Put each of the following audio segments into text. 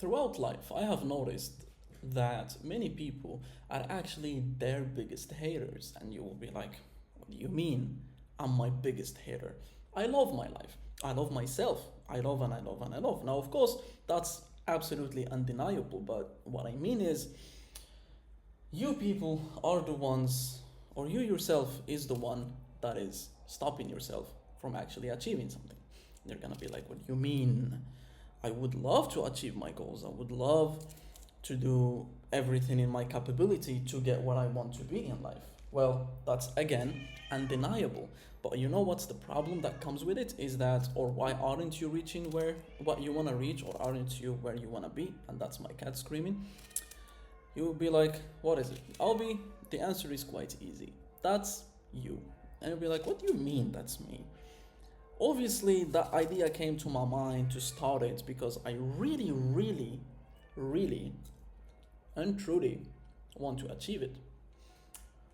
throughout life, I have noticed that many people are actually their biggest haters, and you will be like, "What do you mean? I'm my biggest hater. I love my life. I love myself. I love and I love and I love." Now, of course, that's absolutely undeniable, but what I mean is, you people are the ones, or you yourself is the one that is stopping yourself from actually achieving something. They're gonna be like, "What do you mean? I would love to achieve my goals. I would love to do everything in my capability to get what I want to be in life." Well, that's again undeniable. But you know what's the problem that comes with it is that, or why aren't you reaching where what you want to reach, or aren't you where you want to be? And that's my cat screaming. You will be like, "What is it?" The answer is quite easy. That's you. And you'll be like, "What do you mean that's me?" Obviously, that idea came to my mind to start it because I really, really, really, and truly want to achieve it.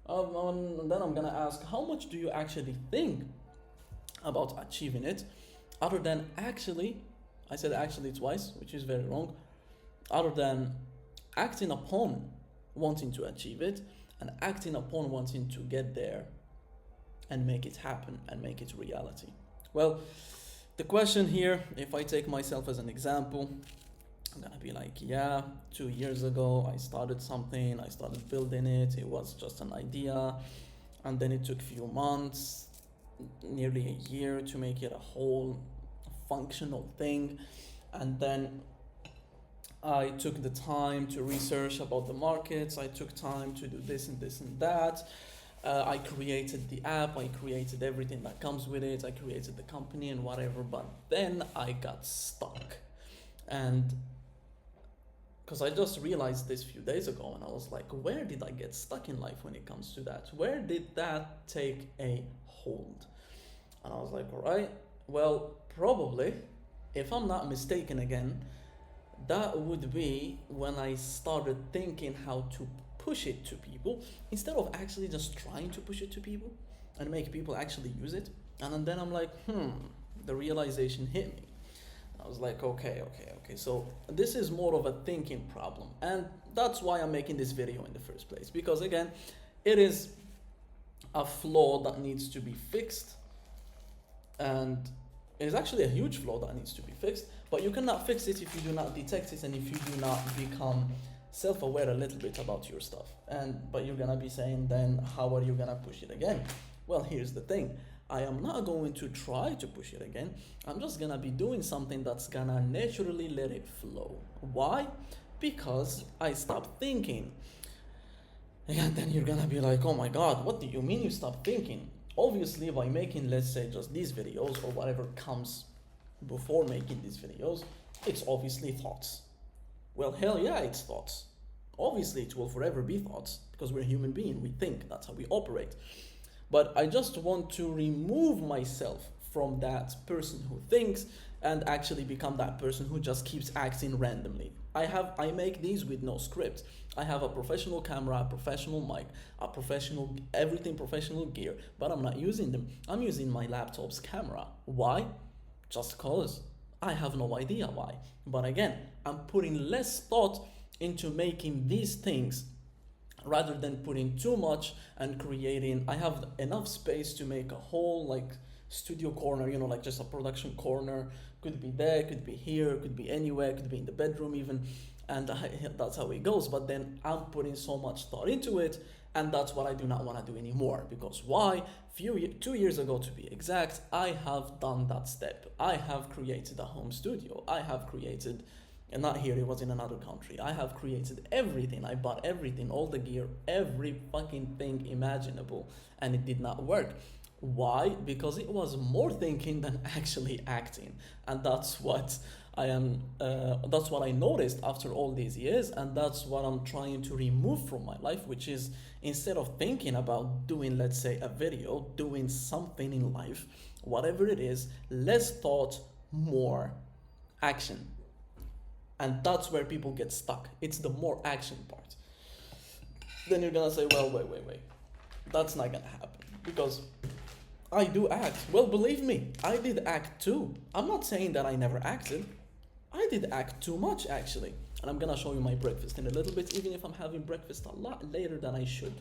And then I'm gonna ask, how much do you actually think about achieving it? Other than actually, I said actually twice, which is very wrong. Other than acting upon wanting to achieve it and acting upon wanting to get there and make it happen and make it reality. Well, the question here, if I take myself as an example, I'm gonna be like, yeah, 2 years ago I started something, I started building it, it was just an idea, and then it took few months, nearly a year to make it a whole functional thing, and then I took the time to research about the markets, I took time to do this and this and that. I created the app, I created everything that comes with it, I created the company and whatever, but then I got stuck. And because I just realized this a few days ago, and I was like, where did I get stuck in life when it comes to that? Where did that take a hold? And I was like, all right, well, probably, if I'm not mistaken again, that would be when I started thinking how to push it to people instead of actually just trying to push it to people and make people actually use it. And then I'm like, the realization hit me. I was like, okay. So this is more of a thinking problem. And that's why I'm making this video in the first place. Because again, it is a flaw that needs to be fixed. And it is actually a huge flaw that needs to be fixed. But you cannot fix it if you do not detect it and if you do not become self-aware a little bit about your stuff. But you're gonna be saying, then how are you gonna push it again? Well, here's the thing. I am not going to try to push it again. I'm just gonna be doing something that's gonna naturally let it flow. Why? Because I stopped thinking. And then you're gonna be like, oh my god, what do you mean you stopped thinking? Obviously, by making, let's say, just these videos or whatever comes before making these videos, it's obviously thoughts. Well, hell yeah, it's thoughts. Obviously, it will forever be thoughts because we're human beings. We think. That's how we operate. But I just want to remove myself from that person who thinks and actually become that person who just keeps acting randomly. I make these with no script. I have a professional camera, a professional mic, a professional everything professional gear, but I'm not using them. I'm using my laptop's camera. Why? Just cause. I have no idea why. But again, I'm putting less thought into making these things rather than putting too much and creating. I have enough space to make a whole like studio corner, like just a production corner. Could be there, could be here, could be anywhere, could be in the bedroom even, and that's how it goes. But then I'm putting so much thought into it, and that's what I do not want to do anymore. Because why? 2 years ago to be exact, I have done that step. I have created a home studio. I have created, and not here, it was in another country. I have created everything. I bought everything, all the gear, every fucking thing imaginable, and it did not work. Why? Because it was more thinking than actually acting, and that's what that's what I noticed after all these years, and that's what I'm trying to remove from my life, which is instead of thinking about doing, let's say, a video, doing something in life, whatever it is, less thought, more action. And that's where people get stuck. It's the more action part. Then you're gonna say, well, wait. That's not gonna happen because I do act. Well, believe me, I did act too. I'm not saying that I never acted. I did act too much actually. And I'm gonna show you my breakfast in a little bit, even if I'm having breakfast a lot later than I should.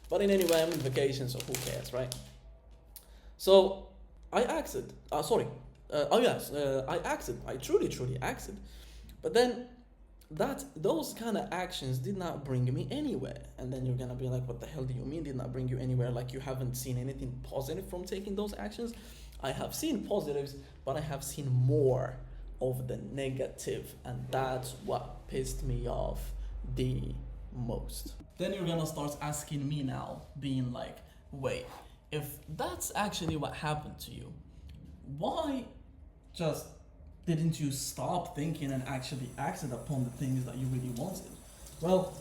But in any way, I'm on vacation, so who cares, right? So I acted. Sorry. Oh yes, I acted. I truly acted. But then those kind of actions did not bring me anywhere. And then you're gonna be like, what the hell do you mean did not bring you anywhere? Like you haven't seen anything positive from taking those actions? I have seen positives, but I have seen more of the negative, and that's what pissed me off the most. Then you're gonna start asking me now, being like, wait, if that's actually what happened to you, why just didn't you stop thinking and actually acted upon the things that you really wanted? Well,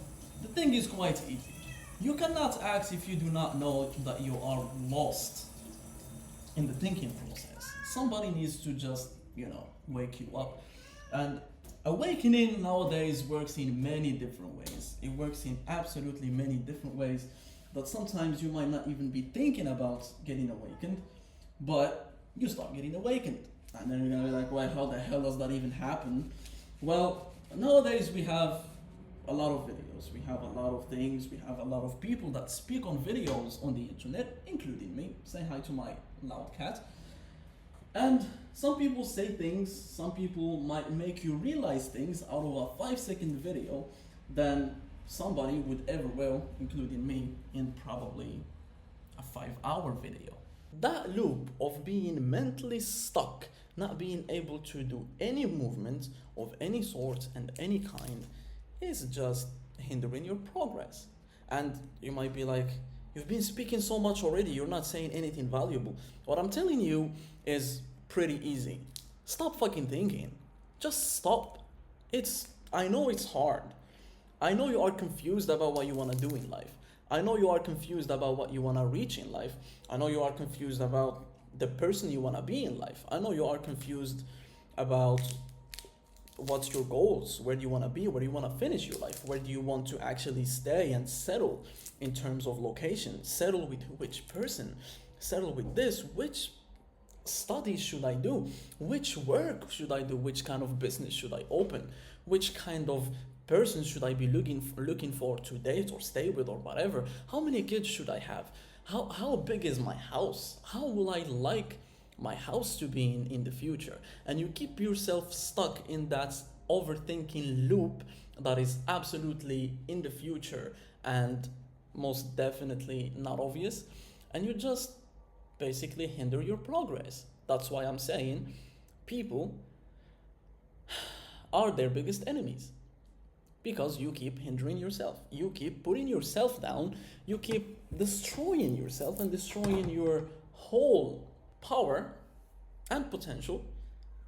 the thing is quite easy. You cannot act if you do not know that you are lost in the thinking process. Somebody needs to just, wake you up. And awakening nowadays works in many different ways. It works in absolutely many different ways that sometimes you might not even be thinking about getting awakened, but you start getting awakened. And then you're gonna be like, well, how the hell does that even happen? Well, nowadays we have a lot of videos, we have a lot of things, we have a lot of people that speak on videos on the internet, including me. Say hi to my loud cat. And some people say things, some people might make you realize things out of a 5-second video than somebody would ever will, including me, in probably a 5-hour video. That loop of being mentally stuck, not being able to do any movement of any sort and any kind, is just hindering your progress. And you might be like, you've been speaking so much already, you're not saying anything valuable. What I'm telling you is pretty easy. Stop fucking thinking. Just stop. I know it's hard. I know you are confused about what you want to do in life. I know you are confused about what you want to reach in life. I know you are confused about the person you want to be in life. I know you are confused about what's your goals, where do you want to be, where do you want to finish your life, where do you want to actually stay and settle in terms of location, settle with which person, settle with this, which studies should I do, which work should I do, which kind of business should I open, which kind of person should I be looking for to date or stay with or whatever, how many kids should I have, how big is my house, how will I like my house to be in the future. And you keep yourself stuck in that overthinking loop that is absolutely in the future and most definitely not obvious, and you just basically hinder your progress. That's why I'm saying people are their biggest enemies, because you keep hindering yourself, you keep putting yourself down, you keep destroying yourself and destroying your whole power and potential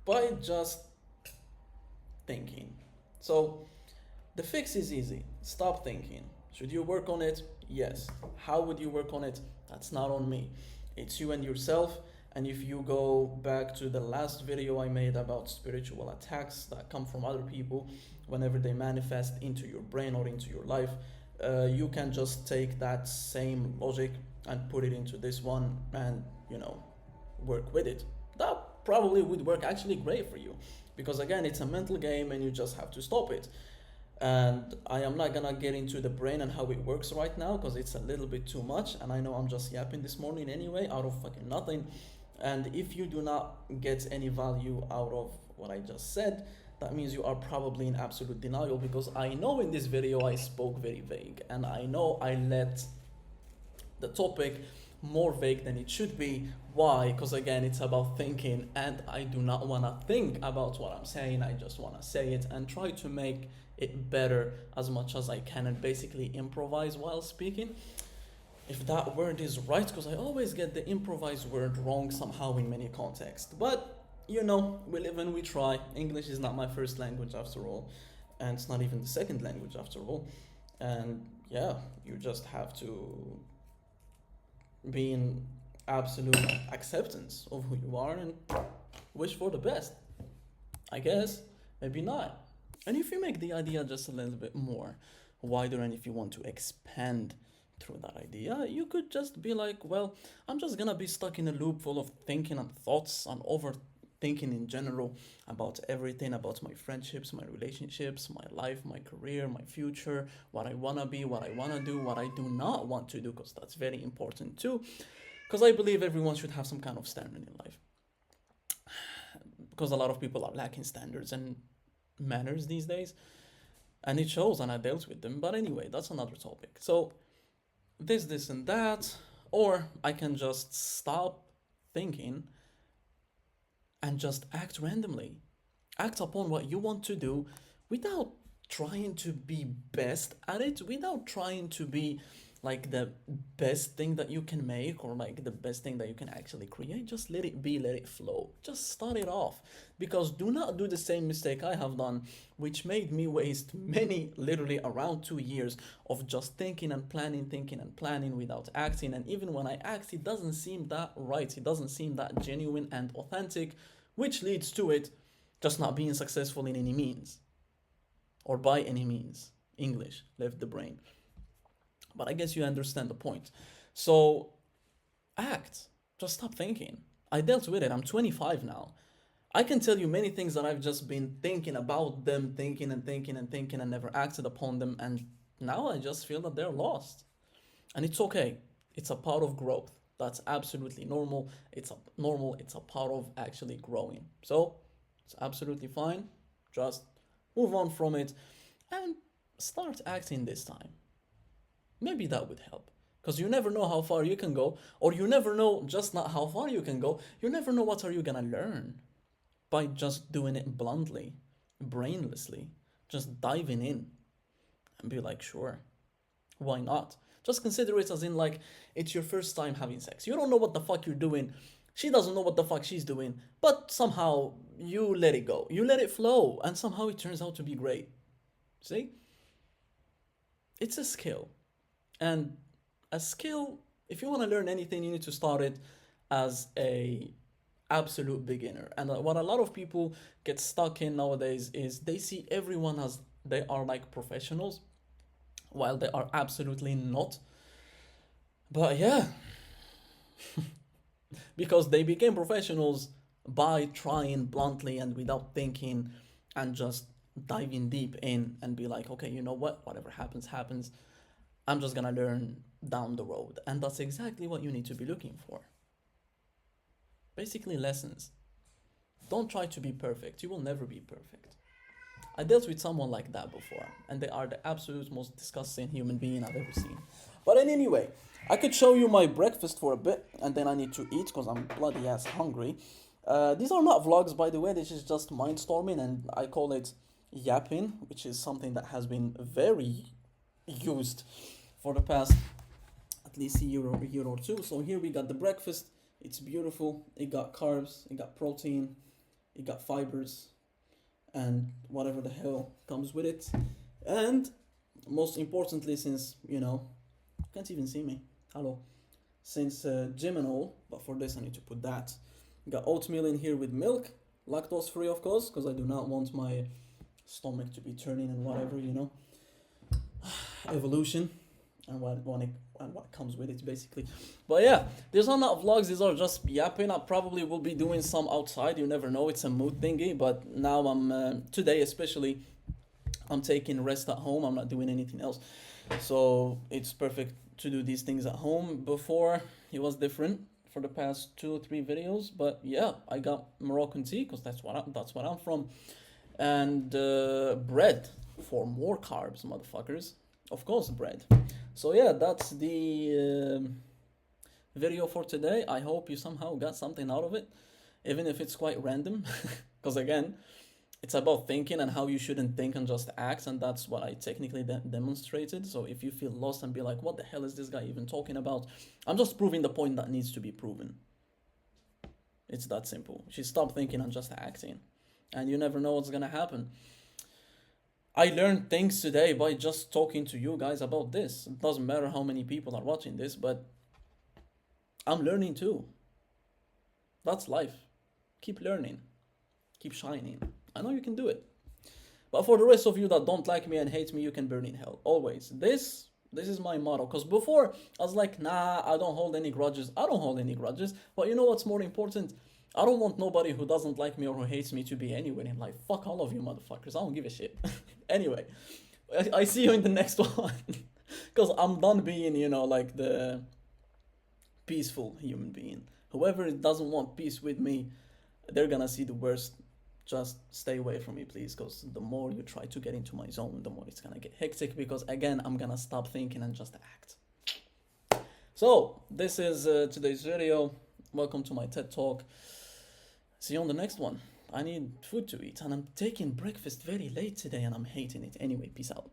by just thinking. So the fix is easy. Stop thinking. Should you work on it? Yes. How would you work on it? That's not on me. It's you and yourself. And if you go back to the last video I made about spiritual attacks that come from other people whenever they manifest into your brain or into your life, you can just take that same logic and put it into this one and, work with it. That probably would work actually great for you, because again, it's a mental game and you just have to stop it. And I am not gonna get into the brain and how it works right now, because it's a little bit too much, and I know I'm just yapping this morning anyway out of fucking nothing. And if you do not get any value out of what I just said, that means you are probably in absolute denial, because I know in this video I spoke very vague, and I know I let the topic more vague than it should be. Why? Because again, it's about thinking, and I do not want to think about what I'm saying. I just want to say it and try to make it better as much as I can, and basically improvise while speaking, if that word is right, because I always get the improvised word wrong somehow in many contexts. But we live and we try. English is not my first language after all, and it's not even the second language after all. And yeah, you just have to be in absolute acceptance of who you are and wish for the best, I guess. Maybe not. And if you make the idea just a little bit more wider, and if you want to expand through that idea, you could just be like, well, I'm just gonna be stuck in a loop full of thinking and thoughts and overthinking thinking in general about everything, about my friendships, my relationships, my life, my career, my future, what I want to be, what I want to do, what I do not want to do, because that's very important too. Because I believe everyone should have some kind of standard in life. Because a lot of people are lacking standards and manners these days, and it shows, and I dealt with them. But anyway, that's another topic. So, this, and that, or I can just stop thinking and just act randomly. Act upon what you want to do without trying to be best at it, without trying to be like the best thing that you can make or like the best thing that you can actually create. Just let it be, let it flow. Just start it off. Because do not do the same mistake I have done, which made me waste many, literally around 2 years of just thinking and planning without acting. And even when I act, it doesn't seem that right. It doesn't seem that genuine and authentic, which leads to it just not being successful in any means or by any means. English left the brain. But I guess you understand the point. So act. Just stop thinking. I dealt with it. I'm 25 now. I can tell you many things that I've just been thinking about them, thinking and never acted upon them. And now I just feel that they're lost. And it's okay. It's a part of growth. That's absolutely normal. It's a part of actually growing. So it's absolutely fine. Just move on from it and start acting this time. Maybe that would help. Because you never know how far you can go, or you never know just not how far you can go. You never know what are you gonna learn by just doing it bluntly, brainlessly, just diving in and be like, sure, why not? Just consider it as in like it's your first time having sex. You don't know what the fuck you're doing. She doesn't know what the fuck she's doing, but somehow you let it go. You let it flow, and somehow it turns out to be great. See? It's a skill. And a skill, if you want to learn anything, you need to start it as a absolute beginner. And what a lot of people get stuck in nowadays is they see everyone as they are like professionals, while they are absolutely not. But yeah, because they became professionals by trying bluntly and without thinking and just diving deep in and be like, okay, you know what? Whatever happens, happens. I'm just gonna learn down the road. And that's exactly what you need to be looking for. Basically, lessons. Don't try to be perfect. You will never be perfect. I dealt with someone like that before, and they are the absolute most disgusting human being I've ever seen. But anyway, I could show you my breakfast for a bit, and then I need to eat because I'm bloody ass hungry. These are not vlogs, by the way. This is just mindstorming, and I call it yapping, which is something that has been very used for the past at least a year or two. So here we got the breakfast. It's beautiful. It got carbs, it got protein, it got fibers, and whatever the hell comes with it. And most importantly, since you can't even see me. Hello. Since gym and all, but for this I need to put that. Got oatmeal in here with milk, lactose free of course, because I do not want my stomach to be turning and whatever, evolution and what comes with it basically. But yeah, these are not vlogs, these are just yapping. I probably will be doing some outside, you never know, it's a mood thingy. But now I'm today especially, I'm taking rest at home. I'm not doing anything else, so it's perfect to do these things at home. Before it was different for the past 2 or 3 videos, but yeah, I got Moroccan tea because that's what I'm from, and bread for more carbs, motherfuckers. Of course, bread. So yeah, that's the video for today. I hope you somehow got something out of it, even if it's quite random. Because again, it's about thinking and how you shouldn't think and just act, and that's what I technically demonstrated. So if you feel lost and be like, what the hell is this guy even talking about? I'm just proving the point that needs to be proven. It's that simple. You stop thinking and just acting, and you never know what's gonna happen. I learned things today by just talking to you guys about this. It doesn't matter how many people are watching this, but I'm learning too. That's life. Keep learning. Keep shining. I know you can do it. But for the rest of you that don't like me and hate me, you can burn in hell. Always. This is my motto. Because before, I was like, nah, I don't hold any grudges. I don't hold any grudges. But you know what's more important? I don't want nobody who doesn't like me or who hates me to be anywhere in life. Fuck all of you motherfuckers. I don't give a shit. Anyway, I see you in the next one. Because I'm done being, like the peaceful human being. Whoever doesn't want peace with me, they're gonna see the worst. Just stay away from me, please, because the more you try to get into my zone, the more it's gonna get hectic. Because again, I'm gonna stop thinking and just act. So, this is today's video. Welcome to my TED Talk. See you on the next one. I need food to eat, and I'm taking breakfast very late today, and I'm hating it. Anyway, peace out.